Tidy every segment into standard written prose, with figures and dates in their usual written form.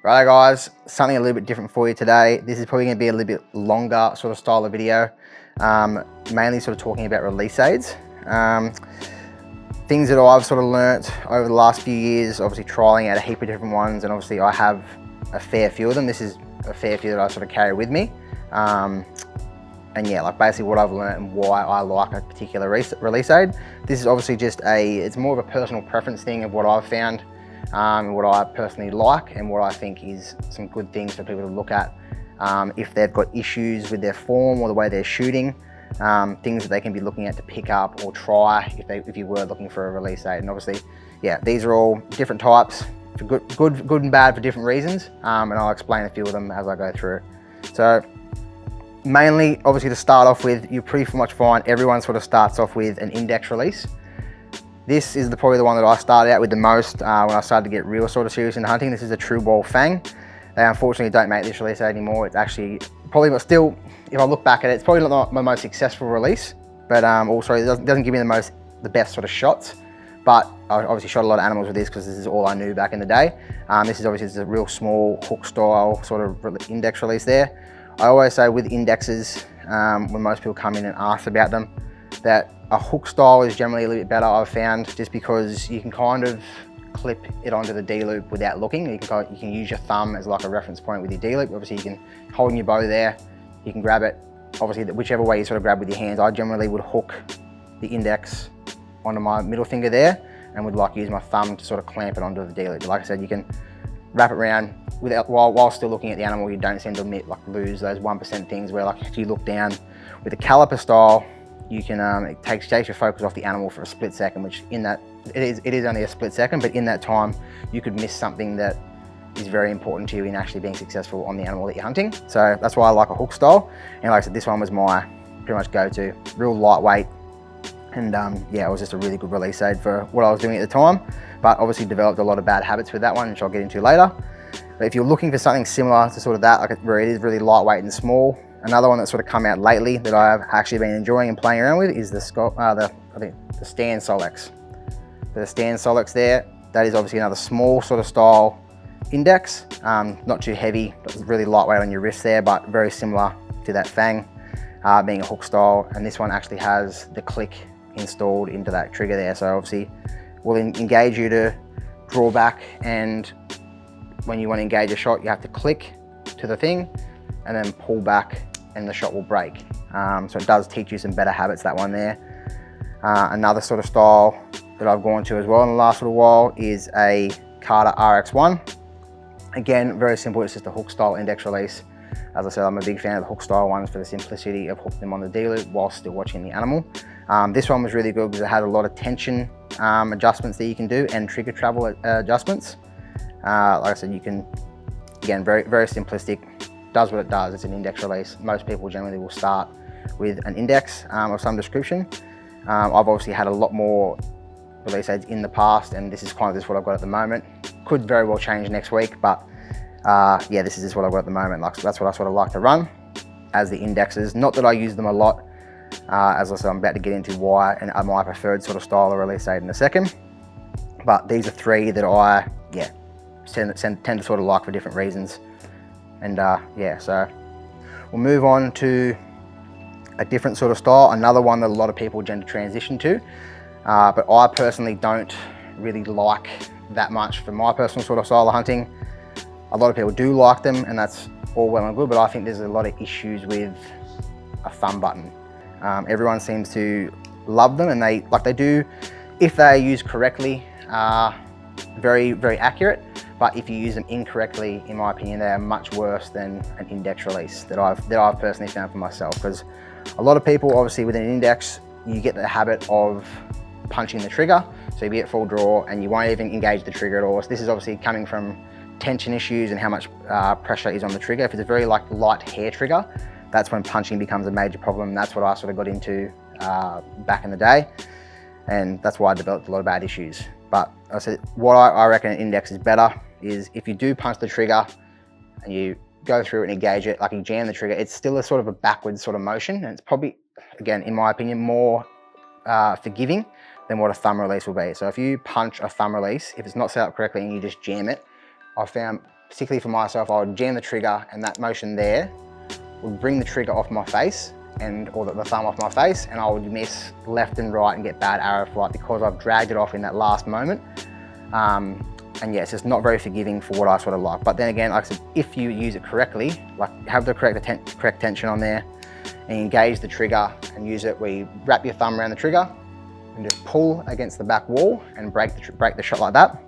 Right guys, something a little bit different for you today. This is probably going to be a little bit longer sort of style of video, mainly sort of talking about release aids. Things that I've sort of learnt over the last few years, obviously trialing out a heap of different ones, and obviously I have a fair few of them. This is a fair few that I sort of carry with me. And yeah, like basically what I've learned and why I like a particular release aid. This is obviously just it's more of a personal preference thing of what I've found, what I personally like and what I think is some good things for people to look at if they've got issues with their form or the way they're shooting, things that they can be looking at to pick up or try if you were looking for a release aid. And obviously, yeah, these are all different types, for good and bad for different reasons, and I'll explain a few of them as I go through. So mainly, obviously to start off with, you pretty much find everyone sort of starts off with an index release. This is probably the one that I started out with the most when I started to get real sort of serious into hunting. This is a True Ball Fang. They unfortunately don't make this release anymore. It's actually probably, but still, if I look back at it, it's probably not my most successful release, but also it doesn't give me the best sort of shots. But I obviously shot a lot of animals with this because this is all I knew back in the day. This is obviously just a real small hook style sort of index release there. I always say with indexes, when most people come in and ask about them, that a hook style is generally a little bit better, I've found, just because you can kind of clip it onto the D-loop without looking. You can use your thumb as like a reference point with your D-loop. Obviously you can hold your bow there, you can grab it, obviously whichever way you sort of grab with your hands. I generally would hook the index onto my middle finger there and would like use my thumb to sort of clamp it onto the D-loop. Like I said, you can wrap it around while still looking at the animal. You don't seem to lose those 1% things where, like, if you look down with the caliper style, you can it takes your focus off the animal for a split second, which it is only a split second, but in that time you could miss something that is very important to you in actually being successful on the animal that you're hunting. So that's why I like a hook style. And like I said, this one was my pretty much go-to, real lightweight, and yeah, it was just a really good release aid for what I was doing at the time. But obviously developed a lot of bad habits with that one, which I'll get into later. But if you're looking for something similar to sort of that, like where it is really lightweight and small, another one that's sort of come out lately that I've actually been enjoying and playing around with is the Stand Solex. The Stand Solex there, that is obviously another small sort of style index, not too heavy, but really lightweight on your wrist there, but very similar to that Fang, being a hook style. And this one actually has the click installed into that trigger there, so obviously will engage you to draw back, and when you want to engage a shot, you have to click to the thing and then pull back and the shot will break. So it does teach you some better habits, that one there. Another sort of style that I've gone to as well in the last little while is a Carter RX1. Again, very simple, it's just a hook style index release. As I said, I'm a big fan of the hook style ones for the simplicity of hooking them on the D-loop while still watching the animal. This one was really good because it had a lot of tension adjustments that you can do and trigger travel adjustments. Like I said, you can, again, very simplistic, does what it does. It's an index release. Most people generally will start with an index of some description. I've obviously had a lot more release aids in the past, and this is kind of just what I've got at the moment. Could very well change next week, but yeah, this is just what I've got at the moment. Like, so that's what I sort of like to run as the indexes. Not that I use them a lot. As I said, I'm about to get into why and my preferred sort of style of release aid in a second. But these are three that I, yeah, tend to sort of like for different reasons. And yeah, so we'll move on to a different sort of style, another one that a lot of people tend to transition to, but I personally don't really like that much for my personal sort of style of hunting. A lot of people do like them, and that's all well and good, but I think there's a lot of issues with a thumb button. Everyone seems to love them, and they do, if they are used correctly, very accurate. But if you use them incorrectly, in my opinion, they are much worse than an index release that I've personally found for myself. Because a lot of people, obviously with an index, you get the habit of punching the trigger. So you get full draw and you won't even engage the trigger at all. So this is obviously coming from tension issues and how much pressure is on the trigger. If it's a very light hair trigger, that's when punching becomes a major problem. That's what I sort of got into back in the day. And that's why I developed a lot of bad issues. But I said, what I reckon an index is better is if you do punch the trigger and you go through and engage it, like you jam the trigger, it's still a sort of a backwards sort of motion. And it's probably, again, in my opinion, more forgiving than what a thumb release will be. So if you punch a thumb release, if it's not set up correctly and you just jam it, I found particularly for myself, I would jam the trigger, and that motion there would bring the trigger off my face, or the thumb off my face, and I would miss left and right and get bad arrow flight because I've dragged it off in that last moment. And yeah, it's just not very forgiving for what I sort of like. But then again, like I said, if you use it correctly, like have the correct tension on there, and engage the trigger and use it where you wrap your thumb around the trigger and just pull against the back wall and break the shot like that.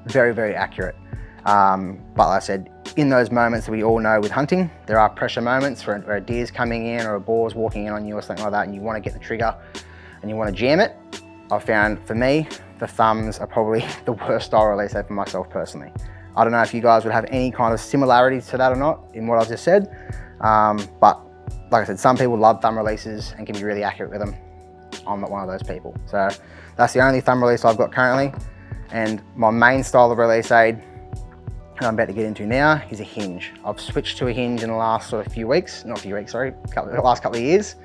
Very, very accurate. But like I said, in those moments that we all know with hunting, there are pressure moments where a deer's coming in or a boar's walking in on you or something like that, and you want to get the trigger and you want to jam it. I've found, for me, the thumbs are probably the worst style release for myself personally. I don't know if you guys would have any kind of similarities to that or not in what I've just said, but like I said, some people love thumb releases and can be really accurate with them. I'm not one of those people. So that's the only thumb release I've got currently. And my main style of release aid that I'm about to get into now is a Hinge. I've switched to a Hinge in the last sort of last couple of years.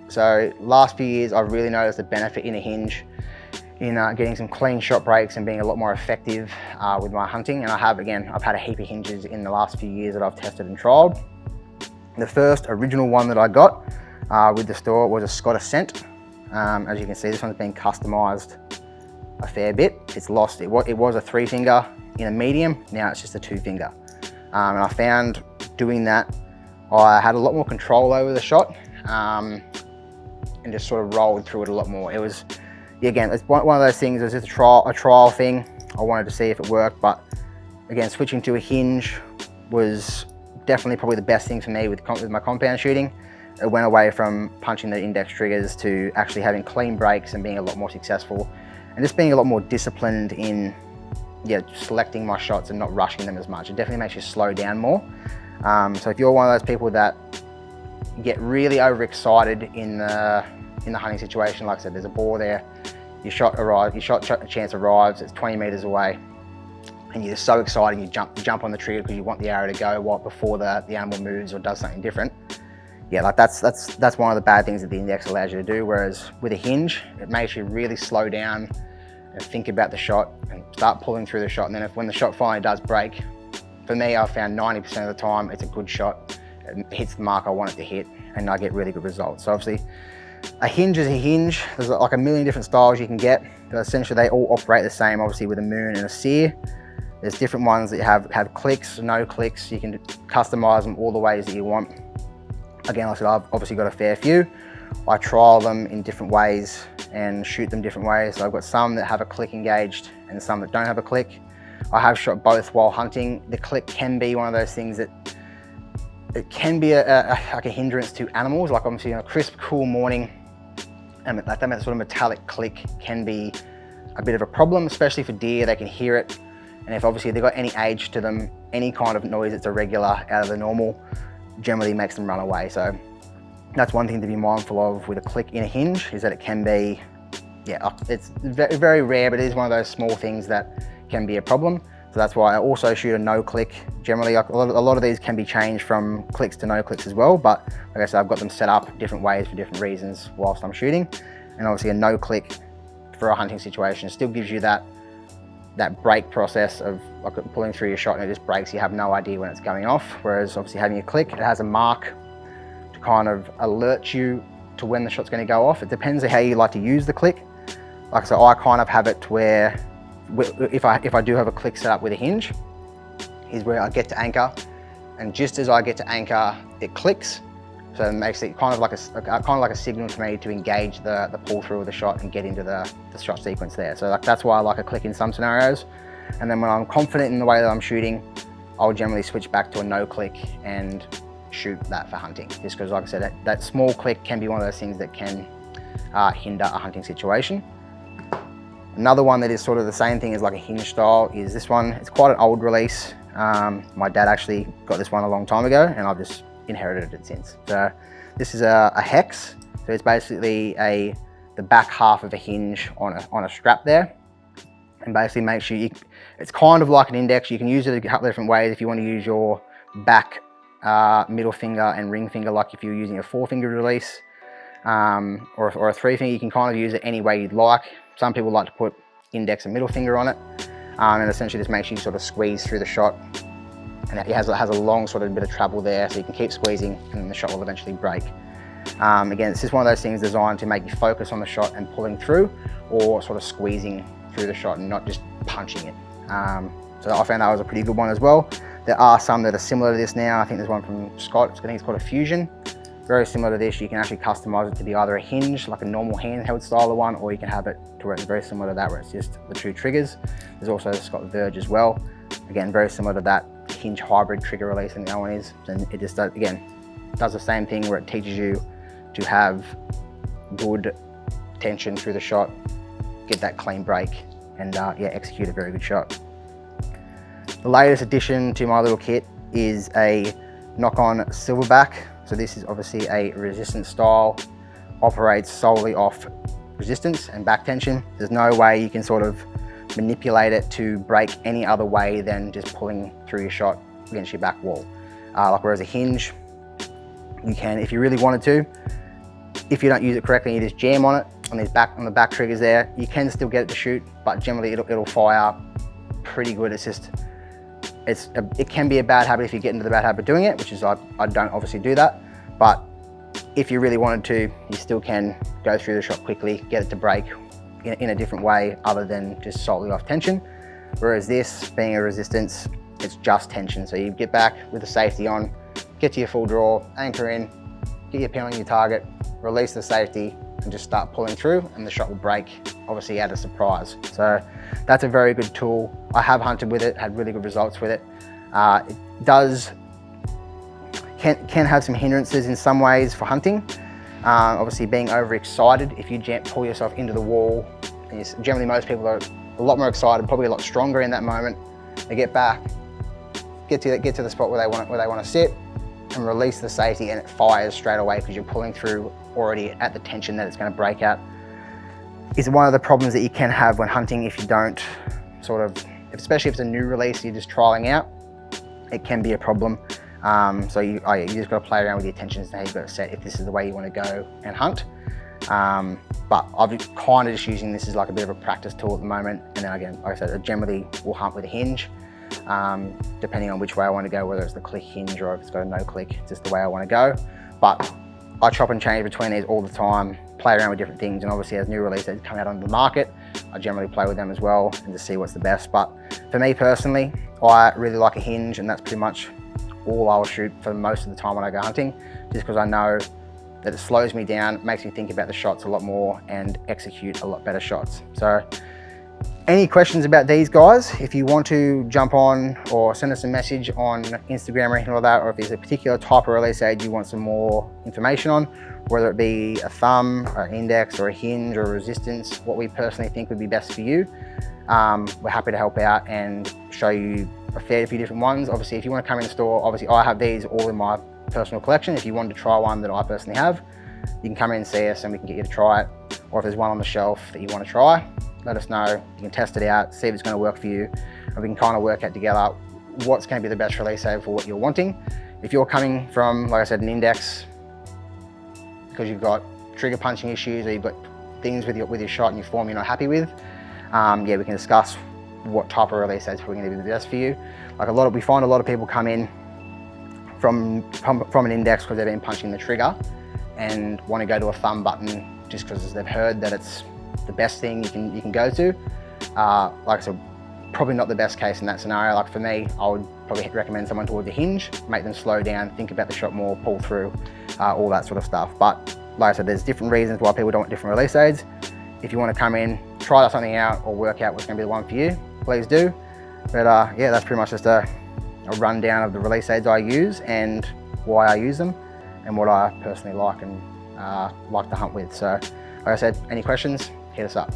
So last few years, I've really noticed the benefit in a Hinge in getting some clean shot breaks and being a lot more effective with my hunting. And I've had a heap of Hinges in the last few years that I've tested and trialed. The first original one that I got with the store was a Scott Ascent. As you can see, this one's been customized a fair bit. It's lost, it was a 3-finger in a medium, now it's just a 2-finger. And I found doing that, I had a lot more control over the shot and just sort of rolled through it a lot more. It was, again, it's one of those things, it was just a trial thing. I wanted to see if it worked, but again, switching to a Hinge was definitely probably the best thing for me with my compound shooting. It went away from punching the index triggers to actually having clean breaks and being a lot more successful and just being a lot more disciplined in selecting my shots and not rushing them as much. It definitely makes you slow down more. So if you're one of those people that get really overexcited in the hunting situation, like I said, there's a boar there, your shot chance arrives, it's 20 meters away, and you're so excited, you jump on the trigger because you want the arrow to go before the animal moves or does something different. Yeah, like that's one of the bad things that the index allows you to do. Whereas with a Hinge, it makes you really slow down and think about the shot and start pulling through the shot. And then when the shot finally does break, for me, I've found 90% of the time it's a good shot. It hits the mark I want it to hit, and I get really good results. So obviously, a Hinge is a Hinge. There's like a million different styles you can get. But essentially, they all operate the same. Obviously, with a moon and a sear. There's different ones that have clicks, no clicks. You can customize them all the ways that you want. Again, like I said, I've obviously got a fair few. I trial them in different ways and shoot them different ways. So I've got some that have a click engaged and some that don't have a click. I have shot both while hunting. The click can be one of those things that it can be like a hindrance to animals. Like obviously on a crisp, cool morning, and like that sort of metallic click can be a bit of a problem, especially for deer. They can hear it. And if obviously they've got any age to them, any kind of noise that's irregular out of the normal generally makes them run away. So that's one thing to be mindful of with a click in a Hinge, is that it can be, it's very, very rare, but it is one of those small things that can be a problem. So that's why I also shoot a no click. Generally, a lot of these can be changed from clicks to no clicks as well, but like I said, I've got them set up different ways for different reasons whilst I'm shooting. And obviously a no click for a hunting situation still gives you that break process of like pulling through your shot, and it just breaks. You have no idea when it's going off. Whereas obviously having a click, it has a mark to kind of alert you to when the shot's going to go off. It depends on how you like to use the click. Like I said, I kind of have it to where if I do have a click set up with a Hinge, is where I get to anchor, and just as I get to anchor, it clicks. So it makes it kind of like a signal to me to engage the pull through of the shot and get into the shot sequence there. So that's why I like a click in some scenarios. And then when I'm confident in the way that I'm shooting, I'll generally switch back to a no click and shoot that for hunting. Just because, like I said, that small click can be one of those things that can hinder a hunting situation. Another one that is sort of the same thing as like a Hinge style is this one. It's quite an old release. My dad actually got this one a long time ago, and I've just inherited it since. So this is a hex. So it's basically the back half of a Hinge on a strap there, and basically makes you, it's kind of like an index. You can use it a couple of different ways. If you want to use your back middle finger and ring finger, like if you're using a 4-finger release or a 3-finger, you can kind of use it any way you'd like. Some people like to put index and middle finger on it. and essentially just makes you sort of squeeze through the shot, and it has a long sort of bit of travel there, so you can keep squeezing and then the shot will eventually break. Again, it's just one of those things designed to make you focus on the shot and pulling through, or sort of squeezing through the shot and not just punching it. So I found that was a pretty good one as well. There are some that are similar to this now. I think there's one from Scott, I think it's called a Fusion. Very similar to this. You can actually customize it to be either a hinge, like a normal handheld style of one, or you can have it to where it's very similar to that, where it's just the 2 triggers. There's also Scott Verge as well. Again, very similar to that hinge hybrid trigger release, and the other one is. And it just, again, does the same thing where it teaches you to have good tension through the shot, get that clean break, and yeah, execute a very good shot. The latest addition to my little kit is a knock-on silverback. So this is obviously a resistance style, operates solely off resistance and back tension. There's no way you can sort of manipulate it to break any other way than just pulling through your shot against your back wall. Like whereas a hinge, you can, if you really wanted to, if you don't use it correctly, you just jam on it, on the back triggers there, you can still get it to shoot, but generally it'll fire pretty good. It's just, it can be a bad habit if you get into the bad habit of doing it, which is I don't obviously do that, but if you really wanted to, you still can go through the shot quickly, get it to break in a different way other than just solely off tension. Whereas this, being a resistance, it's just tension. So you get back with the safety on, get to your full draw, anchor in, get your pin on your target, release the safety, and just start pulling through, and the shot will break, obviously at a surprise. So that's a very good tool. I have hunted with it, had really good results with it. It can have some hindrances in some ways for hunting. Obviously being overexcited, if you pull yourself into the wall, generally most people are a lot more excited, probably a lot stronger in that moment. They get back, get to the spot where they want to sit, and release the safety, and it fires straight away because you're pulling through already at the tension that it's going to break at. It's one of the problems that you can have when hunting if you don't sort of, especially if it's a new release you're just trialing out, it can be a problem. So you just got to play around with your tensions and how you've got to set if this is the way you want to go and hunt. But I've kind of just using this as like a bit of a practice tool at the moment. And then again, like I said, I generally will hunt with a hinge, depending on which way I want to go, whether it's the click hinge or if it's got a no click, it's just the way I want to go. But I chop and change between these all the time, play around with different things, and obviously as new releases come out onto the market, I generally play with them as well and just see what's the best. But for me personally, I really like a hinge, and that's pretty much all I'll shoot for most of the time when I go hunting, just because I know that it slows me down, makes me think about the shots a lot more and execute a lot better shots. So any questions about these guys, if you want to jump on or send us a message on Instagram or anything like that, or if there's a particular type of release aid you want some more information on, whether it be a thumb, or an index, or a hinge, or a resistance, what we personally think would be best for you, we're happy to help out and show you a fair few different ones. Obviously, if you want to come in the store, obviously I have these all in my personal collection. If you wanted to try one that I personally have, you can come in and see us and we can get you to try it. Or if there's one on the shelf that you want to try, let us know. You can test it out, see if it's going to work for you, and we can kind of work out together what's going to be the best release aid for what you're wanting. If you're coming from, like I said, an index because you've got trigger punching issues, or you've got things with your shot and your form you're not happy with, yeah, we can discuss what type of release aids are going to be the best for you. Like we find a lot of people come in from an index because they've been punching the trigger and want to go to a thumb button just because they've heard that it's the best thing you can go to. Like I said, probably not the best case in that scenario. Like for me, I would probably recommend someone towards a hinge, make them slow down, think about the shot more, pull through, all that sort of stuff. But like I said, there's different reasons why people don't want different release aids. If you want to come in, try something out or work out what's going to be the one for you, please do. But yeah, that's pretty much just a rundown of the release aids I use and why I use them and what I personally like and like to hunt with. So like I said, any questions, hit us up.